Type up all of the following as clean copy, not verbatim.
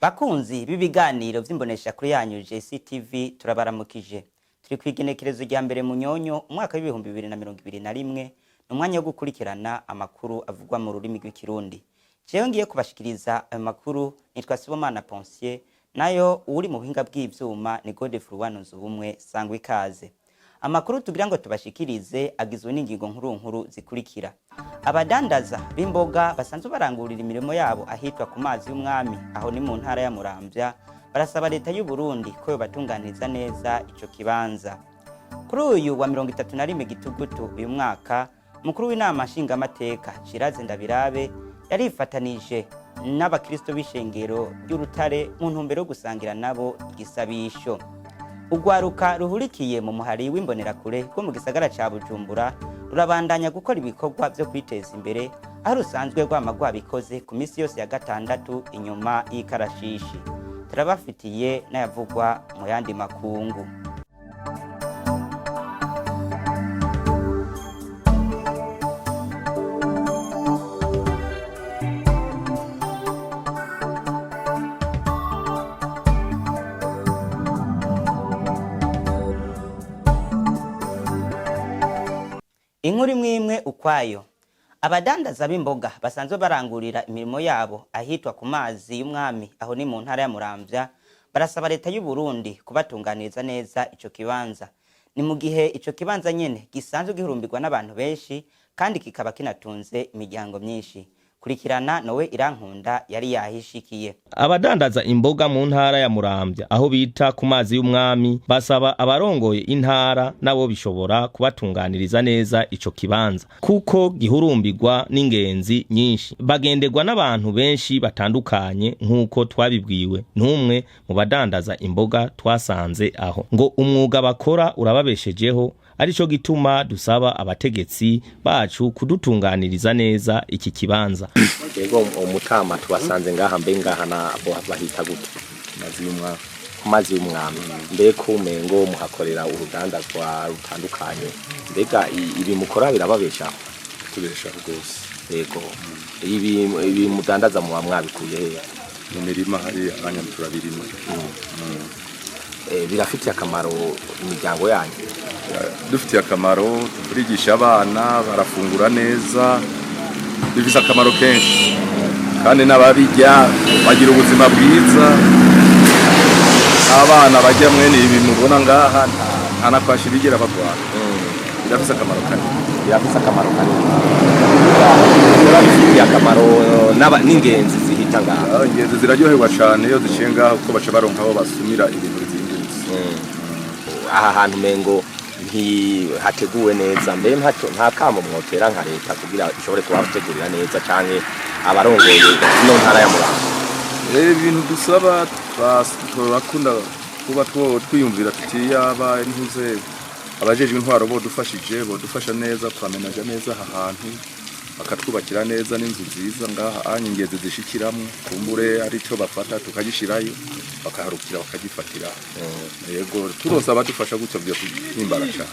Bakunzi b'ibiganiro vy'imbonesha kuri yanyu JCTV turabaramukije. Turi kwigenekerezo rya mbere mu nyonyo umwaka w'ibihumbi 2021 n'umwanya wo gukurikirana amakuru avugwa mu rurimi rw'ikirundi. Jewe ngiye kubashikiriza ayo makuru nitwa Sibomana Ponsier nayo uri mu buhinga bw'ivyuma ni Godefroid Nzubumwe sangwe ikaze. Amakuru tugira ngo tubashikirize agizwe n'ingingo nkuru zikurikira. Abadandaza b'imboga basanzwe barangurira imirimo yabo ahitwa ku mazi y'umwami aho ni mu ntara ya Muramvya barasaba leta y'u Burundi ko yobatunganiriza neza ico kibanza. Kuri uyu wa 31 Gitugutu uyu mwaka mukuru w'inama nshingamateka Shiraze Ndabirabe yarifatanije n'abakristo b'ishengero ry'Urutare mu ntumbero yo gusangira nabo igisabisho. Ugwaruka ruhurikiye mu muhari w'imbonerakure rwo mu gisagara ca Bujumbura rurabandanya gukora ibikorwa vyo kwiteza imbere aho rusanzwe rwamagwa bikoze ku misi yose ya gatandatu inyuma y'ikarashishi. Turabafitiye n'ayavugwa mu yandi makungu. Inkuru imwe ukwayo. Abadandaza b'imboga basanzwe barangurira imirimo yabo ahitwa ku mazi y'umwami aho ni mu ntara ya Muramvya barasaba leta y'u Burundi kubatunganiriza neza ico kibanza. Ni mu gihe ico kibanza nyene gisanzwe gihurumbirwa n'abantu benshi kandi kikaba kinatunze imiryango myinshi. Kurikirana Nowe Irankunda yari yahishikiye. Abadandaza imboga mu ntara ya Muramvya aho bita ku mazi y'umwami basaba abarongoye intara nabo bishobora kubatunganiriza neza ico kibanza kuko gihurumbirwa n'ingenzi nyinshi bagenderwa n'abantu benshi batandukanye nkuko twabibwiwe n'umwe mu badandaza imboga twasanze aho ngo umwuga bakora urababeshejeho arico gituma dusaba abategetsi bacu kudutunganiriza neza iki kibanza. Yego umutama tubasanze ngaha mbe ngaha na bahita gute mazi y'umwami mbe kumengo muhakorera urudandazwa rutandukanye mbega ibi mukora birababesha tubesha rwose. Yego ibi mudandaza mu mwabikuye mu mirima hari abanyamutura birimo birafitiye akamaro imiryango yanyu. Dufitiye akamaro turigisha abana barafungura neza bifise akamaro kenshi kandi n'ababijya bagira ubuzima bwiza abana bajya mwene ibi mubona ngaha nta nakwashi bigira bagwana. Birafise akamaro kanini birafitiye akamaro n'ingenzi zihita ngaha. Ingenzi ziraryoherwa cyane iyo ziciye ngaha kuko baca baronka aho basumira ibintu bizindutse. Aha hantu mengo hateguwe neza mbe nta kamo mwotera nka leta kugira ishobore kubategurira neza canke abarongoye no ntara ya Muramvya. Ibintu dusaba bakunda kuba twiyumvira tuti yaba ntuze abajejwe intwaro bodufasha neza twamenaje neza aha hantu bakatwubakira neza n'inzu nziza ngaha anyingeze zishikiramwe kumbure ari cyo bafata tukagishirayo bakaharukira bakagifatira. Yego turose badufasha gutyo byo himbara cyane.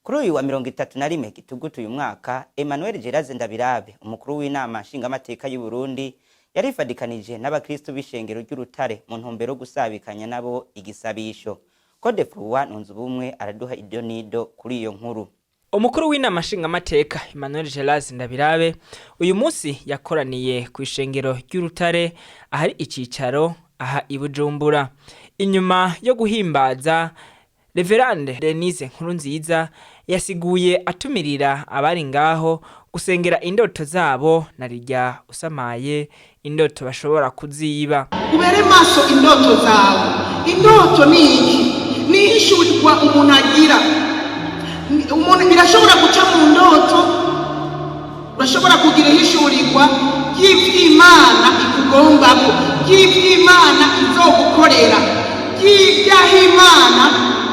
Kuri uyu wa 31 Gitugutu uyu mwaka Emmanuel Geraze Ndabirabe umukuru w'inama nshingamateka y'u Burundi yarifadikanije n'abakristo b'ishengero ry'Urutare mu ntumbero gusabikanya nabo igisabisho. Godefroid Nzubumwe araduha idonido kuri iyo nkuru. Umukuru w'inama nshingamateka Emmanuel Geraze Ndabirabe uyu munsi yakoraniye ku ishengero ry'Urutare ahari icicaro aha i Bujumbura. Inyuma yo guhimbaza Reverande Denise Nkurunziza yasiguye atumirira abari ngaho gusengera indoto zabo narirya usamaye indoto bashobora kuziba. Ubere maso indoto zawe. Indoto ni iki? Ni ishurirwa umuntu agira. Umuntu birashobora guca mu ndoto urashobora kugira ishurirwa y'Imana ikugombako y'Imana izogukorera y'Imana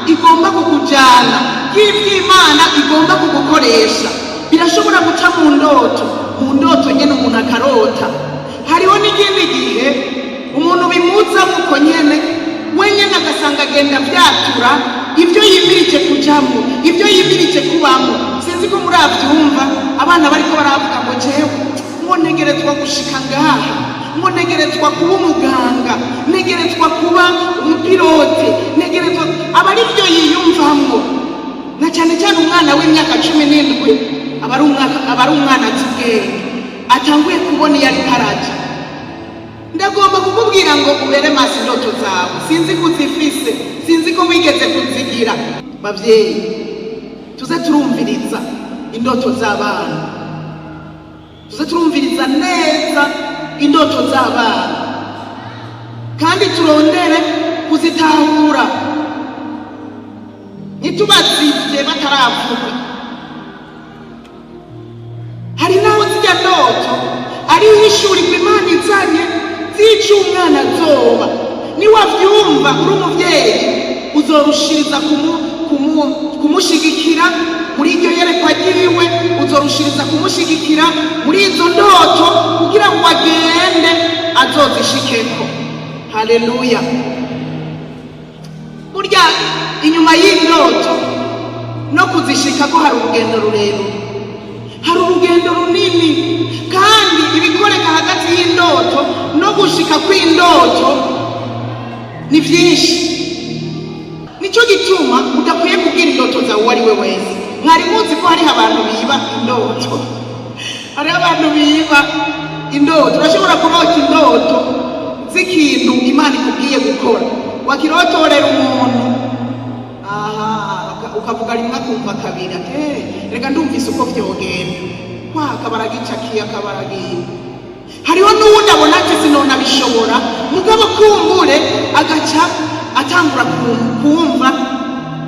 igomba kukujana y'Imana igomba kugukoresha. Birashobora guca mu ndoto nyene umuntu akarota. Hariho n'ikindi gihe umuntu bimuza muko nyene wenyene agasanga agenda vyatura ibyo yimirije kujamo ibyo yimirije kubamo. Sinzi ko muravyumva abana bariko baravuga ngo jewe ngo ntegerezwa gushika ngaha ngo ntegerezwa kuba umuganga, ntegerezwa kuba umupilote, ntegerezwa aba ari byo yiyumvamo. Na cyane cyane umwana w'imyaka 17 aba ari umwana azi ubwenge, atanguye kubona iyo ari karaja. Ndagomba kukubwira ngo ubere maso indoto zawe, sinzi kuzifise, sinzi ko wigeze kuzigira. Bavyeyi, tuze turumviriza indoto z'abana, tuze turumviriza neza indoto z'abana, kandi turondere kuzitahura ntitubazivye bataravuga. Hari naho zijya ndoto ari ishuri Imana izanye zica umwana azoba. Niwavyumva uri umuvyeyi uzorushiriza kumushigikira muri iryo yerekwa ryiwe, uzorushiriza kumushigikira muri izo ndoto kugira ngo agende azozishikeko. Haleluya. Burya inyuma y'indoto no kuzishika ko hari urugendo rurerure, hari urugendo runini, kandi ibikoreka hagati y'indoto no gushika kw'indoto ni byinshi. Nicyo gituma udakwiye kubwira indoto zawe uwo ari we wese. Mwari muzi ko hari abantu biba indoto, hari abantu biba indoto. Urashobora kurota indoto z'ikintu Imana ikubwiye gukora, wakirotorera umuntu, ukavuga rimwe akumva kabiri, reka ndumvise uko vyogenda, akabaragicakiye akabaragiye. Hariho n'uwundi abona ati sinona bishobora, mugabo kumbure agaca atangura kumva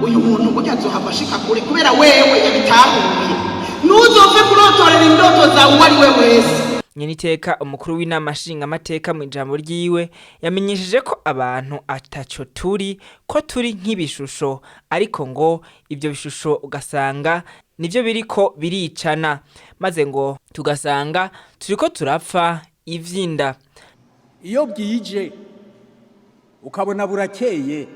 uyu muntu burya azohava ashika kure kubera wewe yabitahuye. Ntuzove kurotorera indoto zawe uwo ari we wese. Nyeniteka umukuru w'inama nshingamateka mu ijambo ryiwe yamenyesheje ko abantu ataco turi, ko turi nk'ibishusho, ariko ngo ibyo bishusho ugasanga nivyo biriko biricana, maze ngo tugasanga turiko turapfa ivyinda. Iyo bwije ukabona burakeye,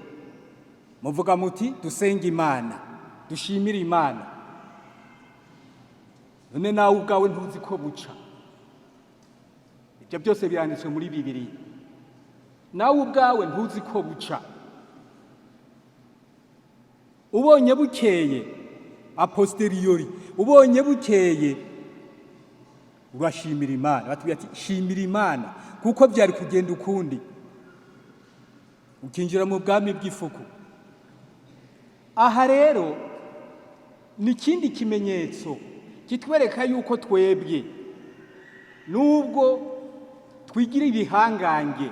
muvuga muti dusenga Imana, dushimira Imana. None nawe ubwawe ntuzi ko buca. Ibyo byose byanditswe muri Bibiliya. Nawe ubwawe ntuzi ko buca. Ubonye bukeye a posteriori, ubonye bukeye urashimira Imana. Batubwira ati shimira Imana kuko byari kugenda ukundi, ukinjira mu bwami bw'ifuku. Aha rero ni ikindi kimenyetso kitwereka yuko twebwe nubwo twigira ibihangange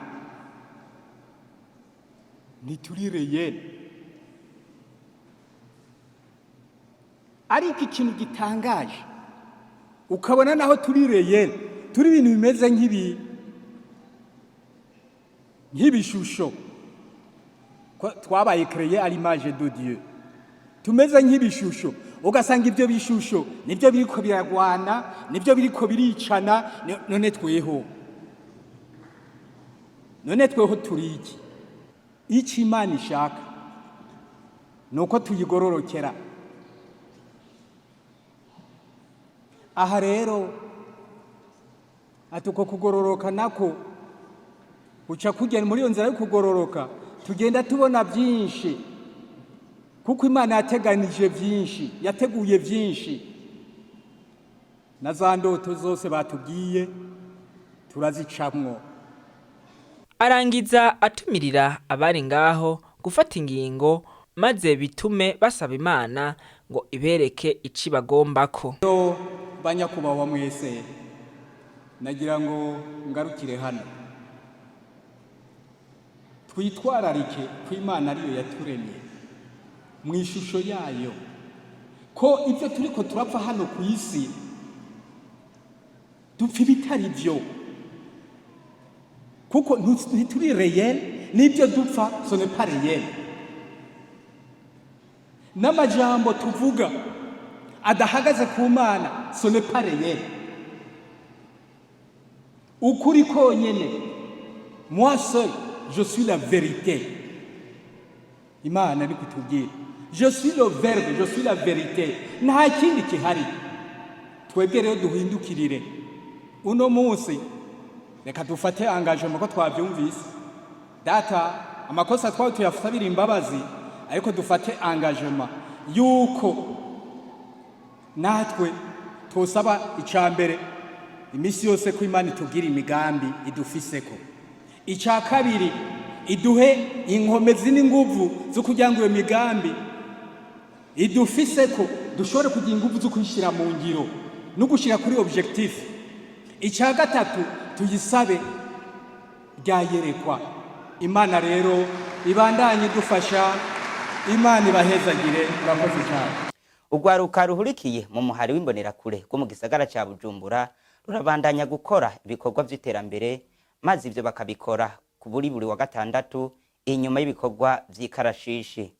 ntituri reyeli. Ariko ikintu gitangaje ukabona naho turi reyeli, turi ibintu bimeze nk'ibishusho, twabaye créé à l'image de Dieu, tumeze nk'ibishusho. Ugasanga ibyo bishusho nibyo biriko biragwana, nibyo biriko biricana. None tweho turi iki Imana ishaka nuko tuyigororokera. Aha rero atuko kugororoka nako uca kugenda muri iyo nzira yo kugororoka, tugenda tubona byinshi, kuko Imana yateganije byinshi, yateguye byinshi. Na za ndoto zose batubwiye turazicamwo. Arangiza atumirira abari ngaho gufata ingingo, maze bitume basaba Imana ngo ibereke ici bagombako. Banyakubahwa mwese, nagira ngo ngarukire hano. Twitwararike ko Imana ariyo yaturemye mu ishusho yayo, ko ibyo turiko turapfa hano ku isi dupfa ibitari byo, kuko ntituri reyeli. N'ibyo dupfa ce n'est pas reyeli. N'amajambo tuvuga adahagaze ku Mana ce n'est pas reyeli. Ukuri konyene, moi seul je suis la vérité. Imana ni kutubwira je suis le verbe, je suis la vérité. Nta kindi kihari. Twebwe rero duhindukirire uno munsi reka dufate engagement ko twavyumvise data amakosa twawe tuyasabira imbabazi ariko dufate engagement yuko natwe tosaba icambere imisi yose ko Imana itugira imigambi idufiseko. Ica kabiri iduhe inkomezi n'inguvu zo kugira ngo iyo migambi idufiseko dushobore kugira inguvu zo kuyishira mu ngiro no gushira kuri objectif. Ica gatatu tuyisabe ryayerekwa. Imana rero ibandanye dufasha, Imana ibahezagire, murakoze cyane. Urwaruka ruhurikiye mu muhari w'imbonerakure rwo mu gisagara ca Bujumbura rurabandanya gukora ibikorwa vy'iterambere, maze ivyo bakabikora ku buri wa gatandatu inyuma y'ibikorwa vy'ikarashishi.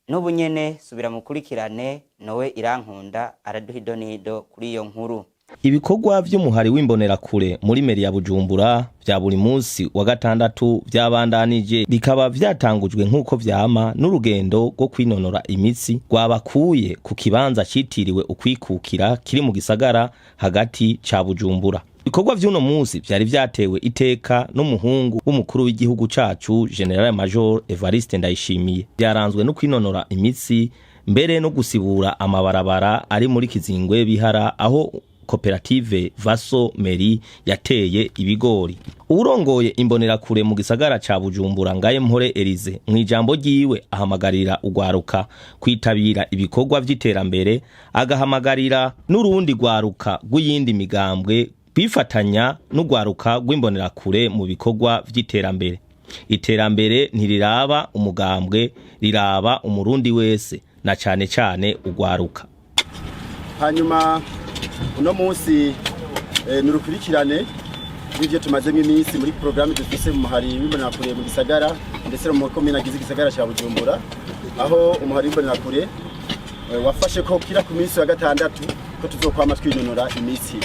N'ubu nyene subira mukurikirane Nowe Irankunda araduha idonido kuri iyo nkuru. Ibikorwa vy'umuhari w'imbonerakure muri meri ya Bujumbura vya buri munsi wa gatandatu vyabandanije, bikaba vyatangujwe nk'uko vyama n'urugendo rwo kwinonora imitsi rwabakuye ku kibanza citiriwe ukwikukira kiri mu gisagara hagati ca Bujumbura. Ibikorwa vy'uno munsi vyari vyatewe iteka n'umuhungu w'umukuru w'igihugu cacu General Major Evariste Ndayishimiye, vyaranzwe no kwinonora imitsi mbere no gusibura amabarabara ari muri Kizingwe Bihara aho koperative Vaso Meri yateye ibigori. Urongoye imbonerakure mu gisagara ca Bujumbura Ngaye Mpore Elize mwijambo ryiwe ahamagarira ugwaruka kwitabira ibikorwa vy'iterambere, agahamagarira n'urundi gwaruka rw'iyindi migambwe kwifatanya n'ugwaruka rw'imbonerakure mu bikorwa vy'iterambere. Iterambere ntiriraba umugambwe, riraba umurundi wese, na cane cane ugwaruka. Hanyuma uno munsi nurukurikirane n'ivyo tumazemo iminsi muri programme dufise mu muhari w'imbonerakure mu gisagara ndetse no mu komine agize igisagara ca Bujumbura, aho umuhari w'imbonerakure wafashe ko kira ku minsi wa gatandatu ko tuzokwama twinonora imitsi.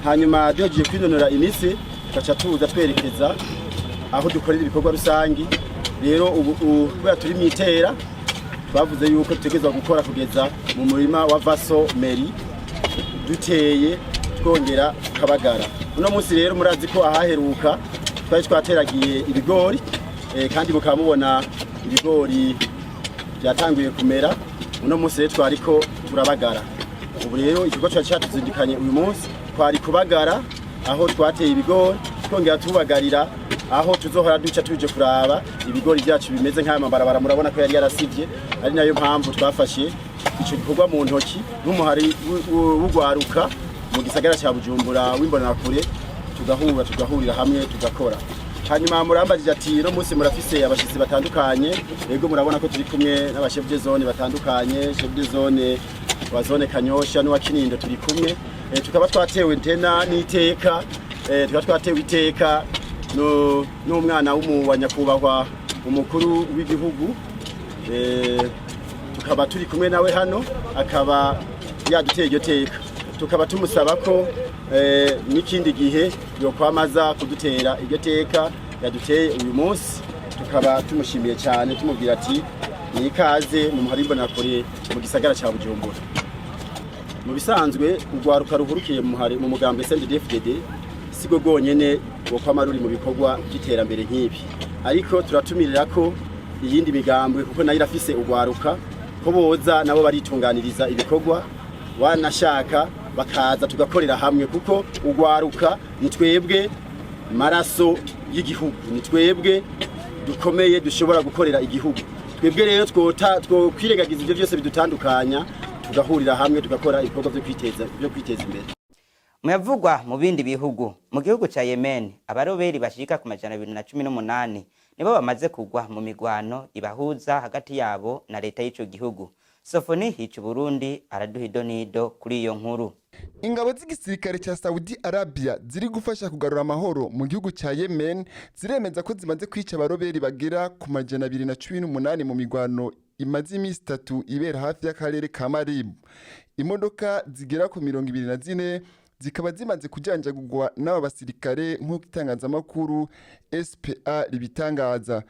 Hanyuma duhejeje kwinonora imitsi tugaca tuza twerekeza aho dukorera ibikorwa rusangi. Rero ubu kubera turi mitera twavuze yuko tutegezwa gukora kugeza mu murima wa Vaso Meri duteye twongera kabagara. Uno munsi rero murazi ko ahaheruka twari twateragiye ibigori kandi mukaba mubona ibigori byatanguye kumera. Uno munsi rero twariko turabagara. Ubu rero ikigo cyatuzindikanye uyu munsi twari kubagara aho twateye ibigori twongera tubagarira aho tuzohora duca tuje kuraba ibigori byacu bimeze nk'amabarabara. Murabona ko yari yarasivye, ari nayo mpamvu twafashe ico gikorwa mu ntoki n'umuhari w'ugwaruka mu gisagara ca Bujumbura w'imbonerakure, tugahurira hamwe tugakora. Hanyuma murambagije ati no munsi murafise abashitsi batandukanye. Ego murabona ko turi kumwe n'abachef de zone batandukanye, chef de zone wa zone Kanyosha n'uwa Kinindo turi kumwe. Tukaba twatewe ntena n'iteka, tukaba twatewe iteka n'umwana w'umunyakubahwa umukuru w'igihugu, tukaba turi kumwe nawe hano akaba yaduteye iryo teka. Tukaba tumusaba ko n'ikindi gihe yo kwamaza kudutera iryo teka yaduteye uyu munsi. Tukaba tumushimiye cyane tumubwira ati ni ikaze mu muhari w'imbonerakure mu gisagara ca Bujumbura. Mu bisanzwe ugwaruka ruhurukiye mu mugambwe CNDD-FDD sigo gonyene wo kwama ruri mu bikorwa by'iterambere nk'ibi, ariko turatumirira ko iyindi migambwe kuko nayo irafise ugwaruka ko boza nabo baritunganiriza ibikorwa, wanashaka bakaza tugakorera hamwe, kuko ugwaruka ni twebwe maraso y'igihugu, ni twebwe dukomeye dushobora gukorera igihugu. Twebwe rero twokwiregagiza ibyo byose bidutandukanya, tugahurira hamwe tugakora ibikorwa byo kwiteza imbere. Muyavugwa mu bindi bihugu, mu gihugu ca Yemen abaroberi bashika ku 218 nibo bamaze kugwa mu migwano ibahuza hagati yabo na leta y'ico gihugu. Sofoni hicu Burundi araduha idonido kuri iyo nkuru. Ingabo z'igisirikare ca Saudi Arabia ziri gufasha kugarura amahoro mu gihugu ca Yemen ziremeza ko zimaze kwica abaroberi bagera ku 218 mu migwano imaze imisi 3 ibera hafi y'akarere ka Marib. Imodoka zigera ku 24 zikaba zimaze kujanjagurwa n'aba basirikare nk'uko itangazamakuru SPA ribitangaza.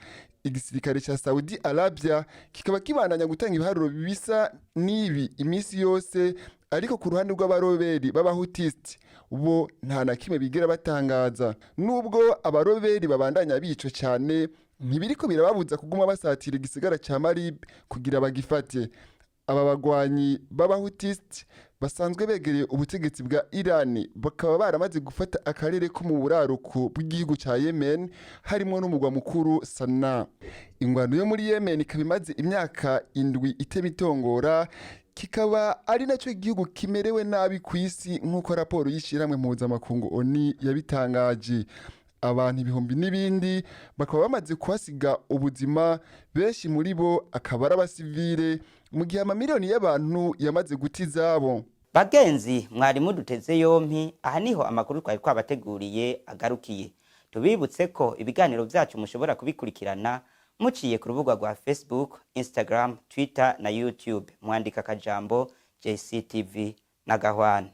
Igisirikare ca Saudi Arabia kikaba kibandanya gutanga ibiharuro bisa n'ibi imisi yose, ariko ku ruhande rw'abaroberi b'abahutisiti bo nta na kimwe bigira batangaza. Nubwo abaroberi babandanya bico cyane, ntibiriko birababuza kuguma basatira igisigara cya Marib kugira bagifate. Aba bagwanyi b'abahutisiti basanzwe begereye ubutegetsi bwa Irani, bakaba baramaze gufata akarere ko mu buraruko bw'igihugu cya Yemen, harimo n'umugwa mukuru Sanaa. Ingwano yo muri Yemen ikaba imaze imyaka 7 itebitongora, kikaba ari nacyo igihugu kimerewe nabi ku isi nk'uko raporo y'ishyirahamwe mpuzamakungu ONU yabitangaje. Abantu ibihumbi n'ibindi bakaba bamaze kuhasiga ubuzima, benshi muri bo akaba ari abasivile, mu gihe amamiliyoni y'abantu yamaze guta izabo. Bagenzi mwari muduteze yompi, aha niho amakuru twari twabateguriye agarukiye. Tubibutse ko ibiganiro byacu mushobora kubikurikirana muciye ku rubuga rwa Facebook, Instagram, Twitter na YouTube. Mwandika akajambo JCTV na Gahwane.